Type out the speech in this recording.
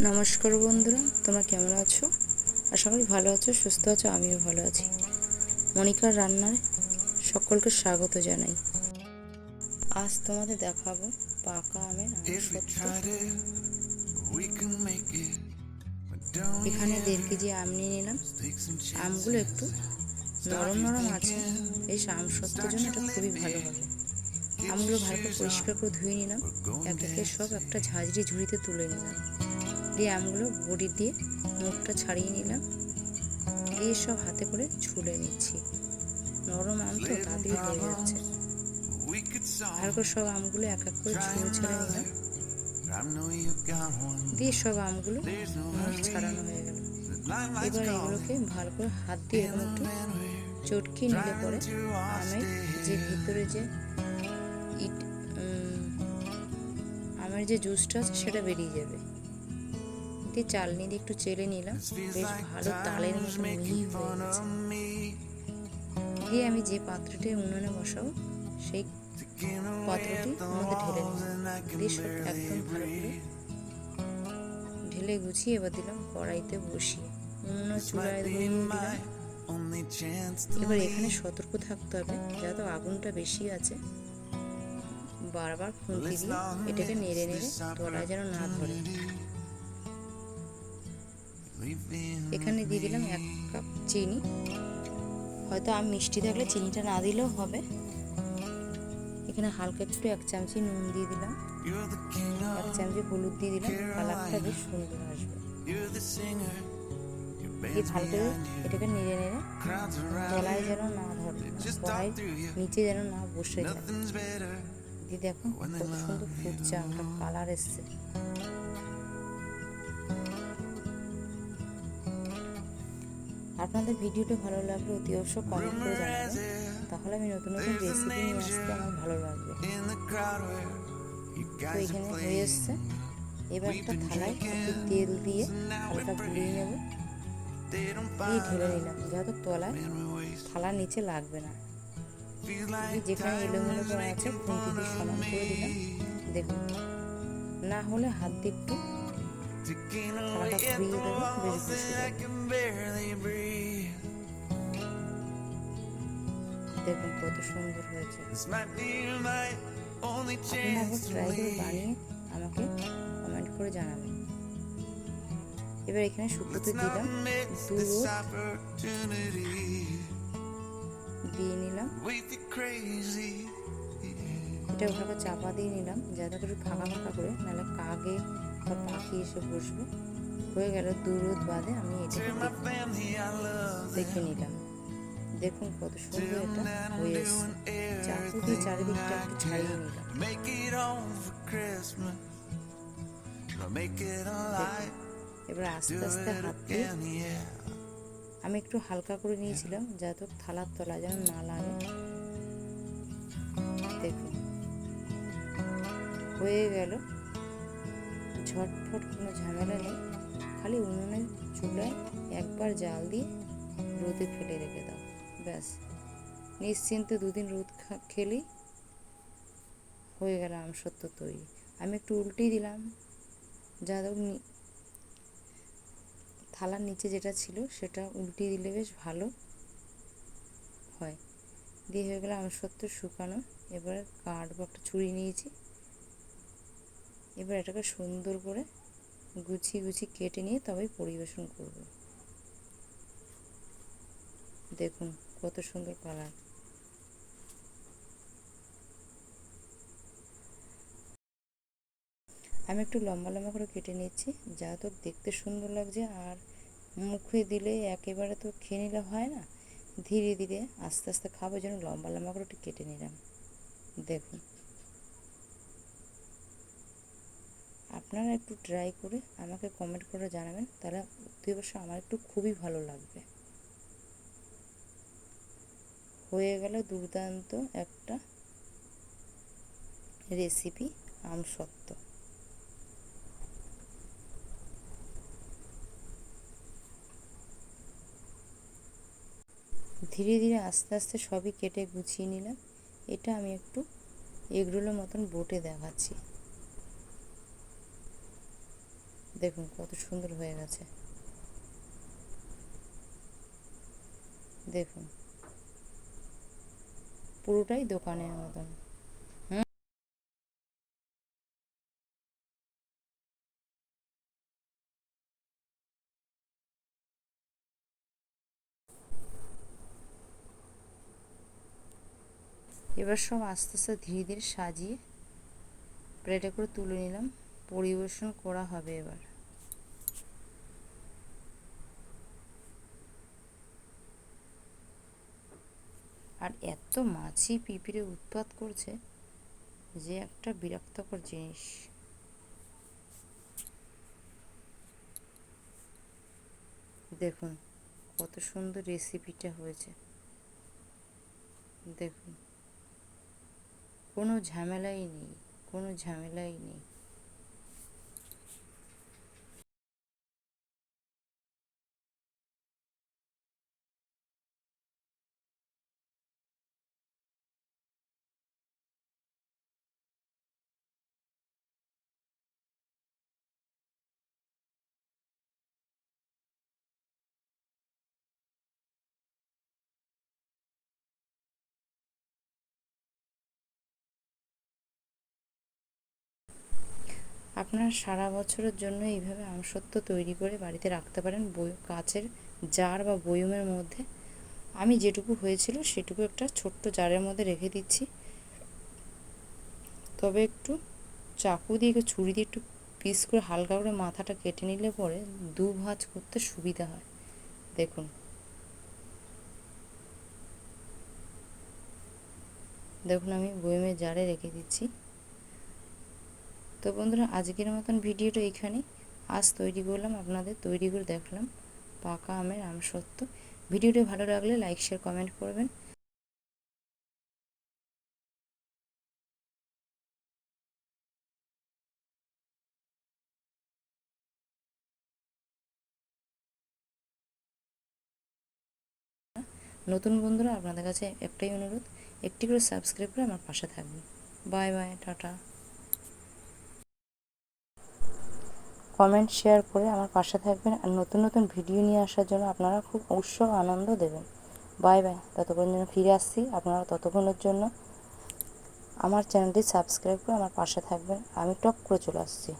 নমস্কার বন্ধুরা, তোমরা কেমন আছো? আশা করি ভালো আছো, সুস্থ আছো। আমিও ভালো আছি। মনিকার রান্নায় সকলকে স্বাগত জানাই। আজ তোমাদের দেখাবো পাকা আমের আমসত্ত্ব। এখানে 1.5 কেজি আম নিয়ে নিলাম। আমগুলো একটু নরম নরম আছে, এই আমসত্ত্বের জন্য এটা খুবই ভালো হবে। আমগুলো ভালো করে পরিষ্কার করে ধুয়ে নিলাম। এক একে সব একটা ঝাঁঝরি ঝুড়িতে তুলে নিলাম। দিয়ে আমগুলো বড়ি দিয়ে মুখটা ছাড়িয়ে নিলাম। দিয়ে সব হাতে করে ছুলে নিচ্ছি। নরম আম তো তাড়াতাড়ি হয়ে যাচ্ছে। ভালো করে সব আমগুলো এক এক করে ছুলে ছেড়ে নিলাম। দিয়ে সব আমগুলো মুখ ছাড়ানো হয়ে গেল। এবার এগুলোকে ভালো করে হাত দিয়ে এরকম একটু চটকিয়ে নিলে পরে আমের যে ভিতরে যে আমের যে জুসটা আছে সেটা বেরিয়ে যাবে। দিয়ে চালনি দিয়ে একটু চেলে নিলাম। বেশ ভালো তালের মতো মিহি হয়ে গেছে। দিয়ে আমি যে পাত্রটি উনুনে বসাবো সেই পাত্রটির মধ্যে ঢেলে নিলাম। দিয়ে সব একদম ভালো করে ঢেলে গুছিয়ে এবার দিলাম কড়াইতে বসিয়ে উনুনে চুলায় ধরিয়ে দিলাম। এবার এখানে সতর্ক থাকতে হবে, যাতে আগুনটা বেশি আছে। বারবার খুন্তি দিয়ে এটাকে নেড়ে নেড়ে তলায় যেন না ধরে। এখানে দিয়ে দিলাম 1 কাপ চিনি। হয়তো আমি মিষ্টি থাকলে চিনিটা না দিলেও হবে। এখানে হালকা একটু 1 চামচি নুন দিয়ে দিলাম, 1 চামচি হলুদ দিয়ে দিলাম। কালারটা বেশ সুন্দর আসবে। দিয়ে ভালো করে এটাকে নেড়ে নেড়ে তলায় যেন না ধরে, কড়াইয়ের নিচে যেন না বসে যায়। দিয়ে দেখুন কত সুন্দর ফুটছে, আমটা কালার এসছে। আপনাদের ভিডিওটা ভালো লাগলে অতি অবশ্য কমেন্ট করে জানাবেন, তাহলে আমি নতুন নতুন রেসিপি নিয়ে আসতে আমার ভালো লাগবে। তো এখানে হয়ে এসছে। এবার একটা থালায় একটু তেল দিয়ে থালাটা ঘুরিয়ে নেব। দিয়ে ঢেলে নিলাম, যাতে তলায় থালার নিচে লাগবে না। দিয়ে যেখানে এলোমেলো করা আছে খুন্তি দিয়ে সমান করে দিলাম। দেখুন, না হলে হাত দিয়ে একটু থালাটা ঘুরিয়ে দেবো, বেশ বসে যাবে। দেখুন কত সুন্দর হয়েছে। আপনারা একবার ট্রাই করে বানিয়ে আমাকে কমেন্ট করে জানাবেন। এবার এখানে শুকোতে দিলাম 2 রোদ দিয়ে নিলাম। এটা ওটাকে চাপা দিয়ে নিলাম, যাতে করে ফাঁকা ফাঁকা করে, নাহলে কাকে বা পাখি এসে বসবে। হয়ে গেল 2 রোদ বাদে আমি এটাকে দেখে নিলাম। দেখুন কত সুন্দর এটা হয়ে এসছে। চাকু দিয়ে চারিদিকটা একটু ছাড়িয়ে নিলাম। এবার আস্তে আস্তে হাত দিয়ে আমি একটু হালকা করে নিয়েছিলাম, যাতে থালার তলা যেন না লাগে। দেখুন হয়ে গেল। ঝটফট কোনো ঝামেলা নেই, খালি উনুনের চুলায় একবার জাল দিয়ে রোদে ফেলে রেখে দাও, ব্যাস। নিশ্চিন্তে 2 দিন রোদ খেলেই হয়ে গেল আমসত্ত্ব তৈরি। আমি একটু উল্টেই দিলাম, যাতে থালার নিচে যেটা ছিল সেটা উল্টিয়ে দিলে বেশ ভালো হয়। দিয়ে হয়ে গেল আমসত্ত্ব শুকানো। এবার কাটবো, একটা ছুরি নিয়েছি। এবার এটাকে সুন্দর করে গুছিয়ে গুছিয়ে কেটে নিয়ে তবেই পরিবেশন করব। দেখুন কত সুন্দর কালার। আমি একটু লম্বা লম্বা করে কেটে নিচ্ছি, যা তো দেখতে সুন্দর লাগছে। আর মুখে দিলে একেবারে তো খেয়ে নিলে হয় না, ধীরে ধীরে আস্তে আস্তে খাবো, যেন লম্বা লম্বা করে একটু কেটে নিলাম। দেখুন, আপনারা একটু ট্রাই করে আমাকে কমেন্ট করে জানাবেন, তাহলে অতি অবশ্যই আমার একটু খুবই ভালো লাগবে। হয়ে গেল দুর্দান্ত একটা রেসিপি, আমসত্ত্ব। ধীরে ধীরে আস্তে আস্তে সবই কেটে গুছিয়ে নিলাম। এটা আমি একটু এগরোলের মতন বোটে দেখাচ্ছি। দেখুন কত সুন্দর হয়ে গেছে। দেখুন পুরোটাই দোকানের মতন। এবার সব আস্তে আস্তে ধীরে ধীরে সাজিয়ে প্লেটে করে তুলে নিলাম, পরিবেশন করা হবে এবার। আর এত মাছি পিঁপড়ে উৎপাত করছে যে একটা বিরক্তকর জিনিস। দেখুন কত সুন্দর রেসিপিটা হয়েছে। দেখুন কোনো ঝামেলাই নেই, কোনো ঝামেলাই নেই। আপনারা সারা বছরের জন্য এইভাবে আমসত্ত্ব তৈরি করে বাড়িতে রাখতে পারেন, কাচের জার বা বয়মের মধ্যে। আমি যেটুকু হয়েছিল সেটুকু একটা ছোট্ট জারের মধ্যে রেখে দিচ্ছি। তবে একটু চাকু দিয়ে ছুরি দিয়ে একটু পিস করে হালকা করে মাথাটা কেটে নিলে পরে দু ভাঁজ করতে সুবিধা হয়। দেখুন দেখুন আমি বয়মের জারে রেখে দিচ্ছি। তো বন্ধুরা আজকের মতন ভিডিওটা এইখানেই। আজ তৈরি করলাম, আপনাদের তৈরি করে দেখালাম পাকা আমের আমসত্ত্ব। ভিডিওটি ভালো লাগলে লাইক শেয়ার কমেন্ট করবেন। নতুন বন্ধুরা আপনাদের কাছে একটাই অনুরোধ, একটি করে সাবস্ক্রাইব করে আমার পাশে থাকবেন। Bye bye, tata. Comment share করে আমার পাশে থাকবেন আর নতুন নতুন ভিডিও নিয়ে আসার জন্য আপনারা খুব উৎসাহ আনন্দ দেবেন। Bye bye. ততক্ষণ জন্য ফিরে আসছি, আপনারা ততক্ষণের জন্য আমার চ্যানেলটি সাবস্ক্রাইব করে আমার পাশে থাকবেন। আমি টপ করে চলে আসছি।